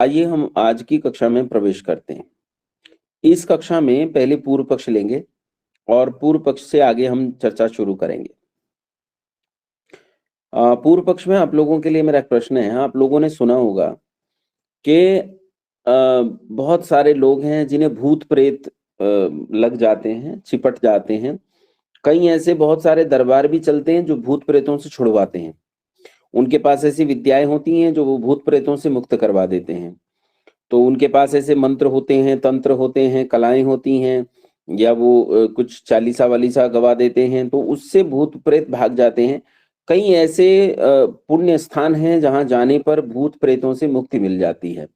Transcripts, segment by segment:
आइए हम आज की कक्षा में प्रवेश करते हैं। इस कक्षा में पहले पूर्व पक्ष लेंगे और पूर्व पक्ष से आगे हम चर्चा शुरू करेंगे। पूर्व पक्ष में आप लोगों के लिए मेरा एक प्रश्न है। आप लोगों ने सुना होगा कि बहुत सारे लोग हैं जिन्हें भूत-प्रेत लग जाते हैं, चिपट जाते हैं। कई ऐसे बहुत सारे दरबार भी चलते हैं जो भूत-प्रेतों से छुड़वाते हैं। उनके पास ऐसी विद्याएँ होती हैं जो वो भूत-प्रेतों से मुक्त करवा देते हैं। तो उनके पास ऐसे मंत्र होते हैं, तंत्र होते हैं, कलाएँ होती हैं या वो कुछ चालीसा-वालीसा गवा देते हैं, तो उससे भूत-प्रेत भाग जाते हैं। कई ऐसे पुण्य स्थान हैं जहाँ जाने पर भूत-प्रेतों से मुक्ति मिल जाती है।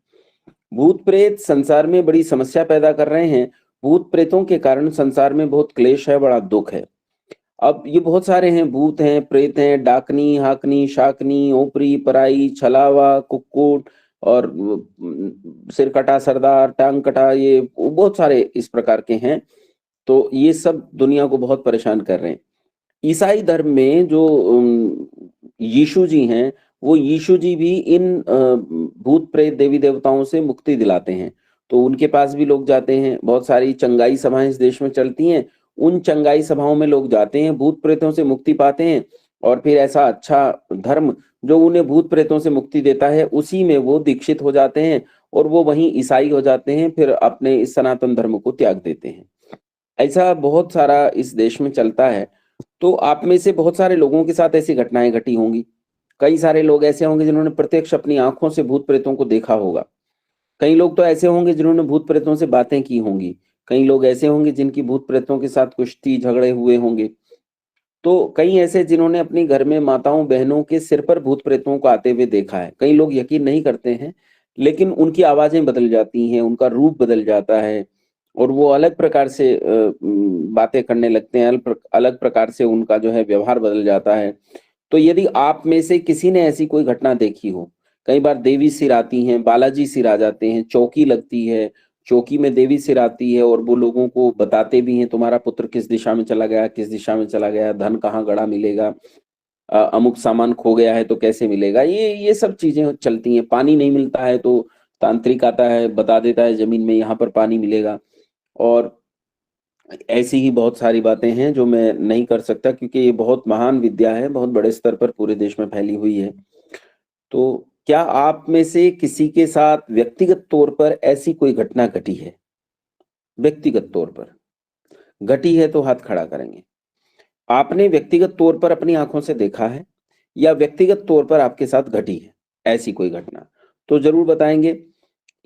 भूत-प्रेत संसार में बड़ी समस्या पैदा कर रहे हैं। भूत-प्रेतों के कारण संसार में बहुत क्लेश है, बड़ा दुःख है। अब ये बहुत सारे हैं, भूत हैं, प्रेत हैं, डाकनी, हाकनी, शाकनी, ओपरी, पराई, छलावा, कुक्कुट और सिर कटा सरदार, टांग कटा, ये बहुत सारे इस प्रकार के हैं। तो ये सब दुनिया को बहुत परेशान कर रहे हैं। ईसाई धर्म में जो यीशु जी हैं, वो यीशु जी भी इन भूत-प्रेत, देवी-देवताओं से मुक्ति दिलाते हैं। तो उनके पास भी लोग जाते हैं। बहुत सारी चंगाई सभाएँ इस देश में चलती हैं। उन चंगाई सभाओं में लोग जाते हैं, भूत-प्रेतों से मुक्ति पाते हैं और फिर ऐसा अच्छा धर्म जो उन्हें भूत-प्रेतों से मुक्ति देता है, उसी में वो दीक्षित हो जाते हैं और वो वहीं ईसाई हो जाते हैं, फिर अपने इस सनातन धर्म को त्याग देते हैं। ऐसा बहुत सारा इस देश में चलता है। तो आप में से बहुत सारे लोगों के साथ ऐसी घटनाएँ घटी होंगी। कई सारे लोग ऐसे होंगे जिन्होंने प्रत्यक्ष अपनी आँखों से भूत-प्रेतों को देखा होगा। कई लोग तो ऐसे होंगे जिन्होंने भूत-प्रेतों से बातें की होंगी। कई लोग ऐसे होंगे जिनकी भूत-प्रेतों के साथ कुश्ती झगड़े हुए होंगे। तो कई ऐसे जिन्होंने अपनी घर में माताओं-बहनों के सिर पर भूत-प्रेतों को आते हुए देखा है। कई लोग यकीन नहीं करते हैं, लेकिन उनकी आवाज़ें बदल जाती हैं, उनका रूप बदल जाता है और वो अलग प्रकार से बातें करने लगते हैं, अलग प्रकार से उनका जो है व्यवहार बदल जाता है। तो यदि आप में से किसी ने ऐसी कोई घटना देखी हो, कई बार देवी सिर आती हैं, बालाजी सिर आ जाते हैं, चौकी लगती है, चौकी में देवी सिर आती है और वो लोगों को बताते भी हैं तुम्हारा पुत्र किस दिशा में चला गया, किस दिशा में चला गया, धन कहाँ गड़ा मिलेगा, अमुक सामान खो गया है तो कैसे मिलेगा। ये सब चीज़ें चलती हैं। पानी नहीं मिलता है तो तांत्रिक आता है, बता देता है ज़मीन में यहाँ पर पानी मिलेगा और ऐसी ही बहुत सारी बातें हैं जो मैं नहीं कर सकता क्योंकि ये बहुत महान विद्या है, बहुत बड़े स्तर पर पूरे देश में फैली हुई है। तो क्या आप में से किसी के साथ व्यक्तिगत तौर पर ऐसी कोई घटना घटी है? व्यक्तिगत तौर पर, घटी है तो हाथ खड़ा करेंगे। आपने व्यक्तिगत तौर पर अपनी आँखों से देखा है या व्यक्तिगत तौर पर आपके साथ घटी है ऐसी कोई घटना? तो ज़रूर बताएँगे।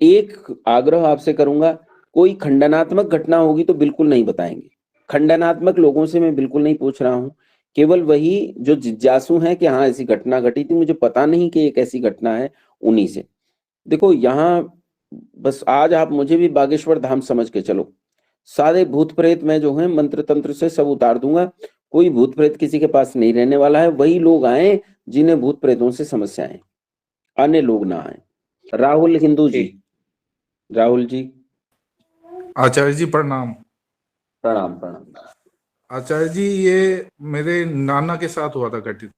एक आग्रह आपसे करूँगा, कोई खंडनात्मक घटना होगी तो बिल्कुल नहीं बताएँगे। खंडनात्मक लोगों से मैं बिल्कुल नहीं पूछ रहा हूँ। केवल वही जो जिज्ञासु हैं कि हाँ, ऐसी घटना घटी थी, मुझे पता नहीं कि एक ऐसी घटना है, उन्हीं से। देखो यहाँ बस आज आप मुझे भी बागेश्वर धाम समझ के चलो। सारे भूत-प्रेत मैं जो हैं मंत्र-तंत्र से सब उतार दूँगा। कोई भूत-प्रेत किसी के पास नहीं रहने वाला है। वही लोग आएँ जिन्हें भूत-प्रेतों से समस्याएँ हैं, अन्य लोग ना आएँ। राहुल हिंदू जी। राहुल जी। आचार्य जी प्रणाम। प्रणाम, प्रणाम। आचार्य जी ये मेरे नाना के साथ हुआ था घटित।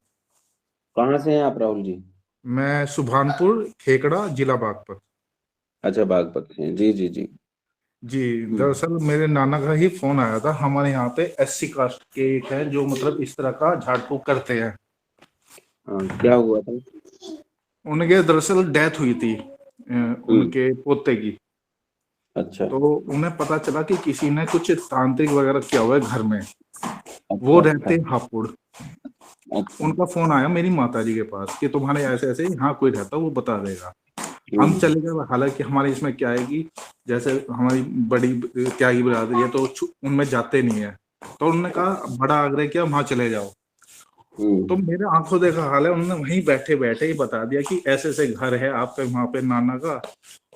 कहाँ से हैं आप राहुल जी? मैं सुभानपुर, खेकड़ा, जिला बागपत। अच्छा, बागपत से। जी, जी, जी। जी, दरअसल मेरे नाना का ही फोन आया था। हमारे यहाँ पे एससी कास्ट के एक हैं जो मतलब इस तरह का झाड़ फूक करते हैं। हाँ, क्या हुआ था? उनके दरअसल डेथ हुई थी उनके पोते की। अच्छा, तो उन्हें पता चला कि किसी ने कुछ तांत्रिक वगैरह किया हुआ है घर में। वो अच्छा, रहते अच्छा, हापुड़। अच्छा। उनका फोन आया मेरी माता जी के पास कि तुम्हारे ऐसे ऐसे यहाँ कोई रहता वो बता देगा। हम हुँ, चले गए। हालांकि हमारे इसमें क्या है कि जैसे हमारी बड़ी त्यागी बिरादरी है तो उनमें जाते नहीं है। तो उन्होंने कहा, बड़ा आग्रह किया वहां चले जाओ। तो हुँ, मेरे आंखों देखा हाल है, उन्होंने वहीं बैठे बैठे ही बता दिया कि ऐसे ऐसे घर है आपके वहां पे नाना का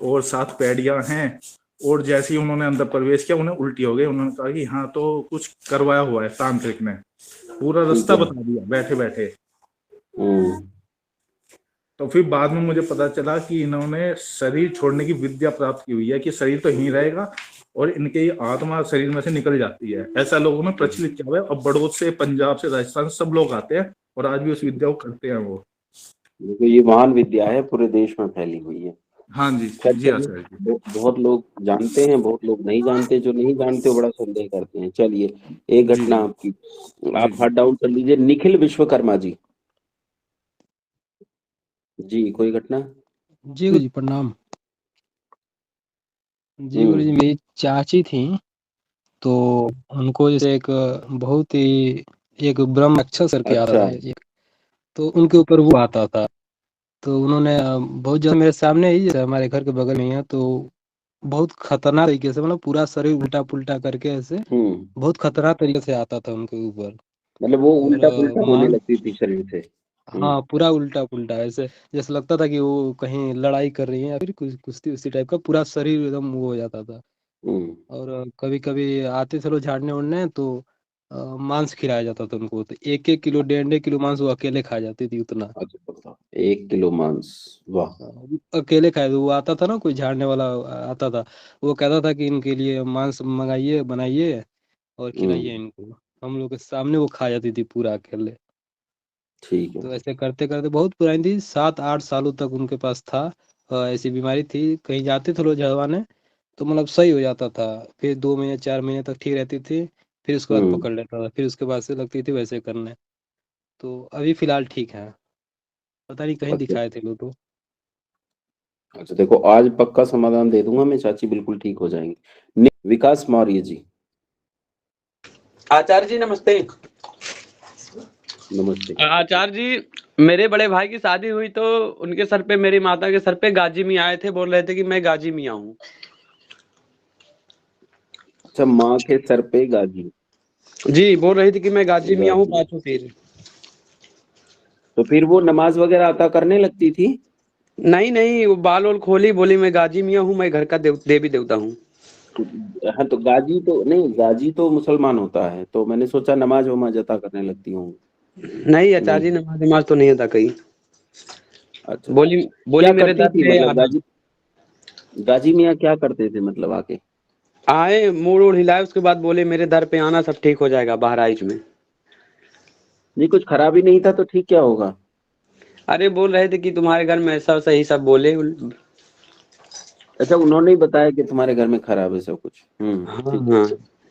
और 7 पैड़ियां हैं। और जैसे ही उन्होंने अंदर प्रवेश किया उन्हें उल्टी हो गई। उन्होंने कहा कि हाँ तो कुछ करवाया हुआ है तांत्रिक ने। पूरा ठीक रास्ता है। बता दिया बैठे बैठे। हुँ, तो फिर बाद में मुझे पता चला कि इन्होंने शरीर छोड़ने की विद्या प्राप्त की हुई है कि शरीर तो यहीं रहेगा और इनके आत्मा शरीर में से निकल जाती है। ऐसा लोगों ने प्रचलित किया हुआ है। अब बड़ौद से, पंजाब से, राजस्थान से सब लोग आते हैं और आज भी उस विद्या को करते हैं वो। देखो ये महान विद्या है, पूरे देश में फैली हुई है। हाँ जी खैर जी चलिए, आचार्य जी। बहुत लोग जानते हैं, बहुत लोग नहीं जानते, जो नहीं जानते वो बड़ा संदेह करते हैं। चलिए, एक जी घटना जी आपकी, जी आप जी। हाथ डाउन कर लीजिए। निखिल विश्वकर्मा जी, जी कोई घटना? जी गुरु जी प्रणाम। जी गुरु जी, हम्म। मेरी चाची थी, तो उनको जैसे एक बहुत ही एक ब्रह्म करके आता अच्छा। था एक, तो उनके ऊपर वो आता था। तो उन्होंने बहुत ज्यादा मेरे सामने ही, जैसे हमारे घर के बगल में ही है, तो बहुत खतरनाक तरीके से, मतलब पूरा शरीर उल्टा पुल्टा करके ऐसे हम्म। बहुत खतरनाक तरीके से आता था उनके ऊपर। मतलब वो और उल्टा पुल्टा होने मान लगती थी शरीर से? हम्म। हाँ, पूरा उल्टा पुल्टा ऐसे, जैसे लगता था कि वो कहीं लड़ाई कर रही है या फिर कुछ कुश्ती उसी टाइप का, पूरा शरीर एकदम वो हो जाता था। हम्म। और कभी कभी आते थे लोग झाड़ने उड़ने, तो मांस खिलाया जाता था उनको, तो 1-1 किलो 1.5 किलो मांस वो अकेले खा जाती थी उतना। अच्छा बताओ, 1 किलो मांस? वाह। वो अकेले खाए, वो आता था ना कोई झाड़ने वाला आता था, वो कहता था कि इनके लिए मांस मंगाइए बनाइए और खिलाइए हम्म। इनको। हम लोग के सामने वो खा जाती थी पूरा अकेले। ठीक है। तो ऐसे करते करते बहुत पुरानी थी, 7-8 सालों तक उनके पास था। ऐसी बीमारी थी, कहीं जाते थे लोग झड़वाने तो मतलब सही हो जाता था, फिर 2 महीने 4 महीने तक ठीक रहती थी, फिर उसके बाद हम्म। पकड़ लेता था, फिर उसके बाद से लगती थी वैसे करने। तो अभी फिलहाल ठीक है, पता नहीं कहीं अच्छा। दिखाए थे लोग तो। अच्छा देखो, आज पक्का समाधान दे दूंगा मैं, चाची बिल्कुल ठीक हो जाएंगी। विकास मौर्य जी, आचार्य जी नमस्ते। नमस्ते। आचार्य जी, मेरे बड़े भाई की शादी हुई तो उनके सर पे, मेरी माता के सर पे गाजी मियाँ आए थे, बोल रहे थे कि मैं गाजी मियाँ हूँ। अच्छा, माँ के सर पे गाजी? जी बोल रही थी कि मैं गाजी मियाँ हूँ गाजी, पांचों पीर। तो फिर वो नमाज वगैरह अता करने लगती थी? नहीं नहीं, वो बाल वाल खोली, बोली मैं गाजी मियाँ हूँ, मैं घर का देवी देवता हूँ। हाँ तो गाजी तो नहीं, गाजी तो मुसलमान होता है, तो मैंने सोचा नमाज वमाज अता करने लगती हूँ। नहीं आचार्य नहीं। जी, नमाज नमाज तो नहीं अदा कही। अच्छा अच्छा। बोली बोली क्या मेरे करती दर थी पे मतलब आना। गाजी? गाजी मियाँ क्या करते थे मतलब आके? आए, मुड़ उड़ हिलाए, उसके बाद बोले मेरे दर पे आना, सब ठीक हो जाएगा बहराइच में। नहीं, कुछ खराबी नहीं था तो ठीक क्या होगा? अरे बोल रहे थे कि तुम्हारे घर में ऐसा सही सब बोले। अच्छा, उन्होंने ही बताया कि तुम्हारे घर में खराब है सब कुछ? हाँ ठीक हाँ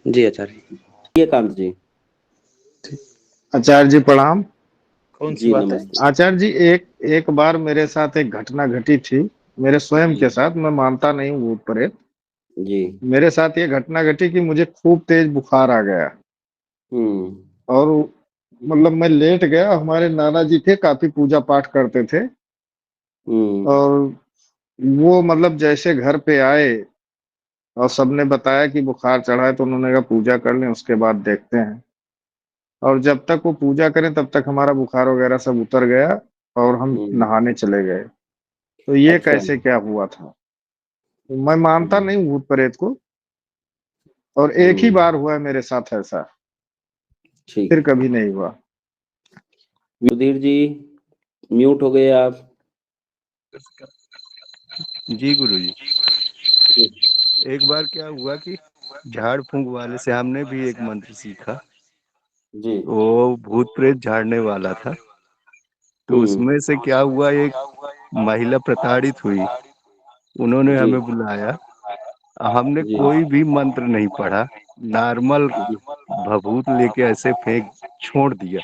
जी आचार्य। है कांत जी। आचार्य जी प्रणाम। कौन सी जी बात है? नमस्ते। आचार्य जी, एक एक बार मेरे साथ एक घटना घटी थी, मेरे स्वयं जी। के साथ। मैं मानता नहीं हूँ भूत प्रेत। जी। मेरे साथ ये घटना घटी कि मुझे खूब तेज बुखार आ गया, हम्म। और मतलब मैं लेट गया। हमारे नाना जी थे, काफी पूजा पाठ करते थे, हम्म। और वो मतलब जैसे घर पे आए और सबने बताया कि बुखार चढ़ा है, तो उन्होंने कहा पूजा कर लें, उसके बाद देखते हैं। और जब तक वो पूजा करें तब तक हमारा बुखार वगैरह सब उतर गया, और हम हम्म। नहाने चले गए। तो ये अच्छा। कैसे क्या हुआ था? तो मैं मानता हम्म। नहीं हूँ भूत प्रेत को, और एक ही हम्म। बार हुआ है मेरे साथ ऐसा, ठीक फिर है। कभी नहीं हुआ। सुधीर जी, म्यूट हो गए आप। जी गुरु जी, जी। एक बार क्या हुआ कि झाड़ फूंक वाले से हमने भी एक मंत्र सीखा। जी। वो भूत प्रेत झाड़ने वाला था। तो हम्म। उसमें से क्या हुआ, एक महिला प्रताड़ित हुई, उन्होंने जी। हमें बुलाया। हमने जी। कोई भी मंत्र नहीं पढ़ा, नॉर्मल जी। भभूत लेके ऐसे फेंक छोड़ दिया,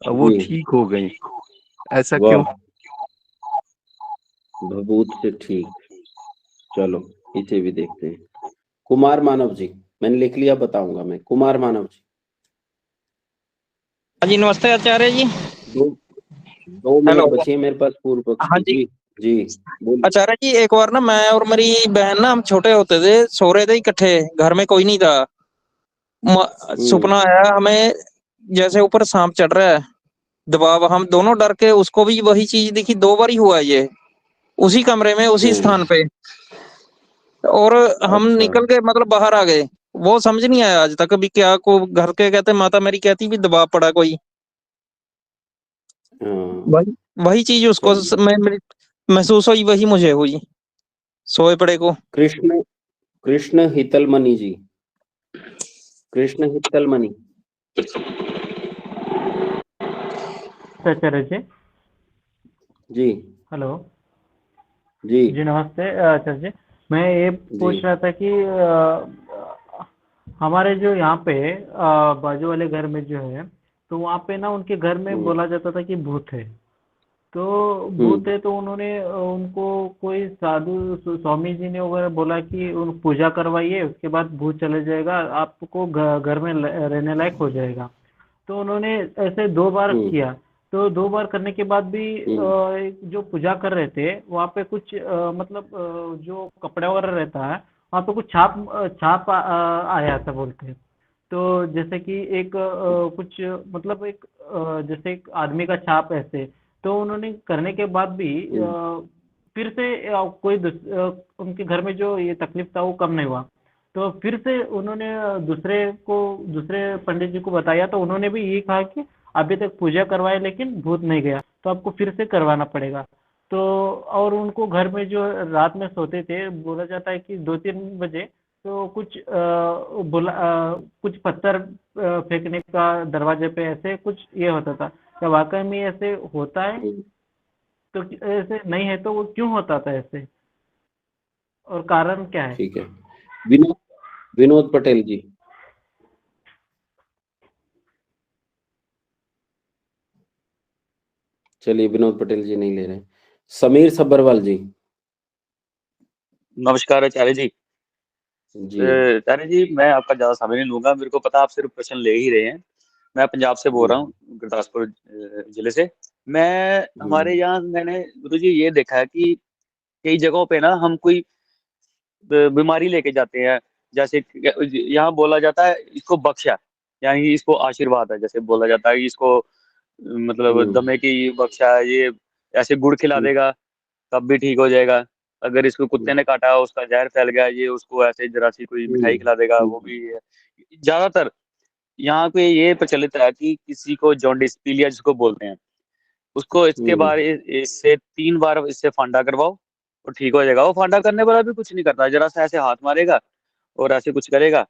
और वो जी। ठीक हो गई। ऐसा क्यों? वाह, भभूत से ठीक। चलो, इसे भी देखते हैं। कुमार मानव जी, मैंने लिख लिया, बताऊंगा मैं। कुमार मानव जी, हाँ जी, नमस्ते आचार्य जी। दो 2 मिनट हेलो। बचे हैं मेरे पास पूर्व पक्ष हाँ की। जी जी। जी बोलिए। आचार्य जी, एक बार ना मैं और मेरी बहन ना, हम छोटे होते थे, सो रहे थे इकट्ठे, घर में कोई नहीं था। हम्म। सपना आया हमें, जैसे ऊपर सांप चढ़ रहा है, दबाव, हम दोनों डर के, उसको भी वही चीज दिखी, 2 बार ही हुआ ये, उसी कमरे में उसी हम्म। स्थान पे। और हम अच्छा। निकल के मतलब बाहर आ गए। वो समझ नहीं आया आज तक भी क्या को, घर के कहते, माता मेरी कहती भी दबाव पड़ा कोई। हाँ। वही वही चीज उसको चलिए। महसूस हुई, वही मुझे हुई सोए पड़े को। कृष्ण कृष्ण हितलमणि जी, कृष्ण हितलमणि। आचार्य जी। जी। हेलो। जी जी नमस्ते सर जी। मैं ये पूछ जी रहा था कि हमारे जो यहाँ पे बाजू वाले घर में जो है, तो वहाँ पे ना उनके घर में हम्म बोला जाता था कि भूत है। तो भूत हम्म है, तो उन्होंने उनको कोई साधु स्वामी जी ने वगैरह बोला कि उन पूजा करवाइए, उसके बाद भूत चले जाएगा, आपको घर में रहने लायक हो जाएगा। तो उन्होंने ऐसे 2 बार हम्म किया। तो 2 बार करने के बाद भी हम्म जो पूजा कर रहे थे वहाँ पे कुछ मतलब जो कपड़ा वगैरह रहता है, वहाँ पे कुछ छाप आया था बोलते हैं। तो जैसे कि एक कुछ मतलब एक जैसे एक आदमी का छाप ऐसे। तो उन्होंने करने के बाद भी हम्म फिर से उनके घर में जो ये तकलीफ था वो कम नहीं हुआ। तो फिर से उन्होंने दूसरे पंडित जी को बताया, तो उन्होंने भी यही कहा कि अभी तक पूजा करवाए लेकिन भूत नहीं गया, तो आपको फिर से करवाना पड़ेगा। तो और उनको घर में जो रात में सोते थे, बोला जाता है कि 2-3 बजे तो कुछ पत्थर फेंकने का दरवाजे पे, ऐसे कुछ ये होता था। क्या वाकई में ऐसे होता है? हम्म, तो ऐसे नहीं है तो वो क्यों होता था ऐसे, और कारण क्या है? ठीक है। विनोद विनोद पटेल जी। चलिए, विनोद पटेल जी नहीं ले रहे। समीर सब्बरवाल जी। नमस्कार आचार्य जी। जी आचार्य जी, मैं आपका ज्यादा समय नहीं लूंगा, मेरे को पता आप सिर्फ प्रश्न ले ही रहे हैं। मैं पंजाब से बोल रहा हूँ, गुरदासपुर जिले से। मैं हमारे हम्म यहाँ मैंने गुरु जी ये देखा है कि कई जगहों पे ना हम कोई बीमारी लेके जाते हैं। जैसे यहाँ बोला जाता है इसको बख्शा, यानी इसको आशीर्वाद है। जैसे बोला जाता है कि इसको मतलब हम्म दमे की बख्शा है, ये ऐसे गुड़ खिला हम्म देगा तब भी ठीक हो जाएगा। अगर इसको कुत्ते ने काटा, उसका जहर फैल गया, ये उसको ऐसे जरा सी कोई मिठाई खिला देगा, वो हम्म भी है। ज्यादातर यहाँ पे ये प्रचलित है कि किसी को जॉन्डिस पीलिया जिसको बोलते हैं, उसको इसके हम्म बार इससे 3 बार इससे फांडा करवाओ और ठीक हो जाएगा। वो फांडा करने वाला भी कुछ नहीं करता, जरा सा ऐसे हाथ मारेगा और ऐसे कुछ करेगा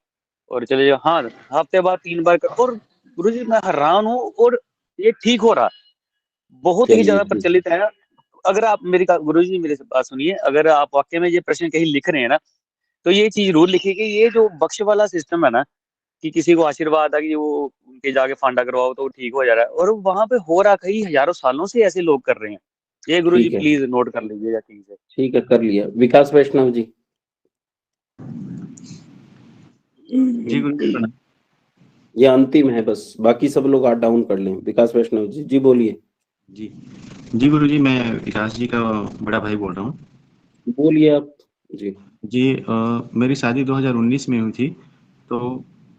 और चले जाओ। हाँ, हफ्ते बाद 3 बार कर, और गुरु जी मैं हैरान हूँ, और ये ठीक हो रहा, बहुत ही चलिए ज्यादा ठीक है। प्रचलित है। अगर आप मेरी गुरु जी मेरे से बात सुनिए, अगर आप वाकई में ये प्रश्न कहीं लिख रहे हैं ना, तो ये चीज जरूर लिखिए कि ये जो बख्श वाला सिस्टम है ना, कि किसी को आशीर्वाद है कि वो उनके जाके फांडा करवाओ तो वो ठीक हो जा रहा है, और वहां पे हो रहा कई हजारों सालों से ऐसे लोग कर रहे हैं। ये गुरु जी ठीक है। प्लीज नोट कर लीजिएगा चीज है। ठीक है, कर लिया। विकास वैष्णव जी। जी गुरु जी प्रणाम। ये अंतिम है, बस बाकी सब लोग हाथ डाउन कर लें। विकास वैष्णव जी, जी बोलिए। जी जी गुरु जी, मैं विकास जी का बड़ा भाई बोल रहा हूँ। बोलिए आप। जी जी मेरी शादी 2019 में हुई थी। तो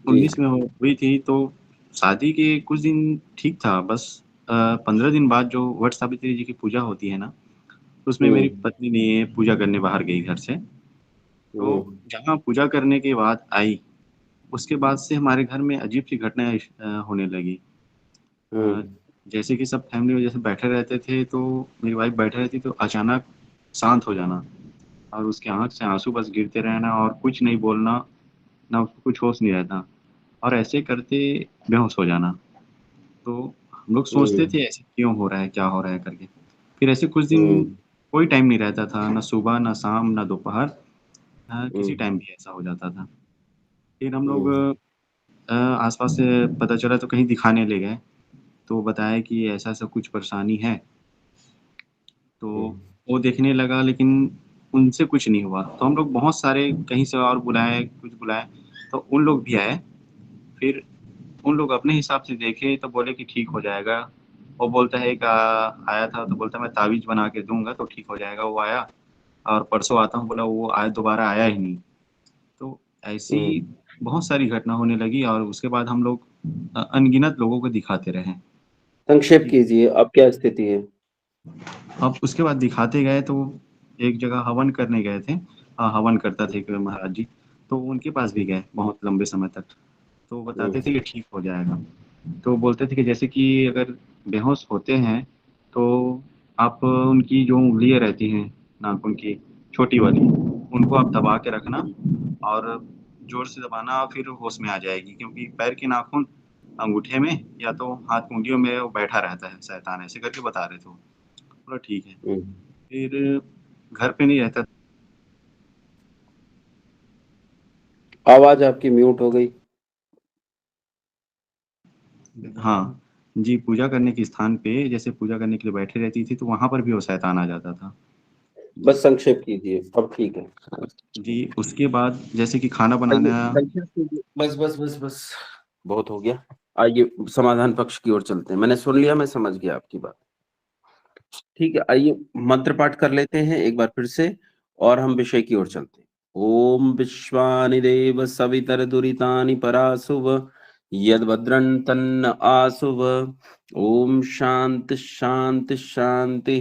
जी 19 में हुई थी, तो शादी के कुछ दिन ठीक था, बस 15 दिन बाद जो वट सावित्री जी की पूजा होती है ना, तो उसमें मेरी हम्म पत्नी ने पूजा करने बाहर गई घर से। तो हम्म जहाँ पूजा करने के बाद आई, उसके बाद से हमारे घर में अजीब सी घटनाएं होने लगी। अ, हम्म जैसे कि सब फैमिली में जैसे बैठे रहते थे, तो मेरी वाइफ बैठे रहती तो अचानक शांत हो जाना, और उसके आंख से आंसू बस गिरते रहना, और कुछ नहीं बोलना, ना उसको कुछ होश नहीं रहता, और ऐसे करते बेहोश हो जाना। तो हम लोग सोचते हम्म थे ऐसे क्यों हो रहा है, क्या हो रहा है करके। फिर ऐसे कुछ दिन हम्म कोई टाइम नहीं रहता था, ना सुबह ना शाम ना दोपहर, किसी हम्म टाइम भी ऐसा हो जाता था। फिर हम लोग हम्म आसपास से पता चला तो कहीं दिखाने ले गए, तो बताया कि ऐसा ऐसा कुछ परेशानी है। तो हम्म वो देखने लगा, लेकिन उनसे कुछ नहीं हुआ। तो हम लोग बहुत सारे कहीं से और बुलाए, कुछ बुलाए, तो उन लोग भी आए। फिर उन लोग अपने हिसाब से देखे तो बोले कि ठीक हो जाएगा। वो बोलता है कि आया था, तो बोलता है मैं ताबीज बना के दूंगा तो ठीक हो जाएगा। वो आया, और परसों आता हूँ बोला, वो आया, दोबारा आया ही नहीं। तो ऐसी हम्म बहुत सारी घटना होने लगी, और उसके बाद हम लोग अनगिनत लोगों को दिखाते रहे। संक्षेप ठीक। कीजिए, अब क्या स्थिति है? अब उसके बाद दिखाते गए, तो एक जगह हवन करने गए थे। हवन करता थे एक महाराज जी, तो उनके पास भी गए बहुत लंबे समय तक। तो बताते थे कि ठीक हो जाएगा। तो बोलते थे कि जैसे कि अगर बेहोश होते हैं, तो आप उनकी जो उंगलियां रहती हैं नाखून की, छोटी वाली, उनको आप दबा के रखना, और जोर से दबाना, फिर होश में आ जाएगी। क्योंकि पैर के नाखून अंगूठे में या तो हाथ की उंगलियों में वो बैठा रहता है शैतान, ऐसे करके बता रहे थे वो। बोला ठीक है। हम्म फिर घर पे नहीं रहता। आवाज आपकी म्यूट हो गई। हाँ जी, पूजा करने के स्थान पे जैसे पूजा करने के लिए बैठे रहती थी तो वहां पर भी वो शैतान आ जाता था। बस संक्षेप कीजिए, अब ठीक है। जी, उसके बाद जैसे कि खाना बनाना। बस बस बस बस, बहुत हो गया। आइए समाधान पक्ष की ओर चलते हैं। मैंने सुन लिया, मैं समझ गया आपकी बात। ठीक है, आइए मंत्र पाठ कर लेते हैं एक बार फिर से और हम विषय की ओर चलते हैं। ओम विश्वानि देव सवितर दुरितानि परासुव यद्भद्रं तन्न आसुव। ओम शांति शांति शांति।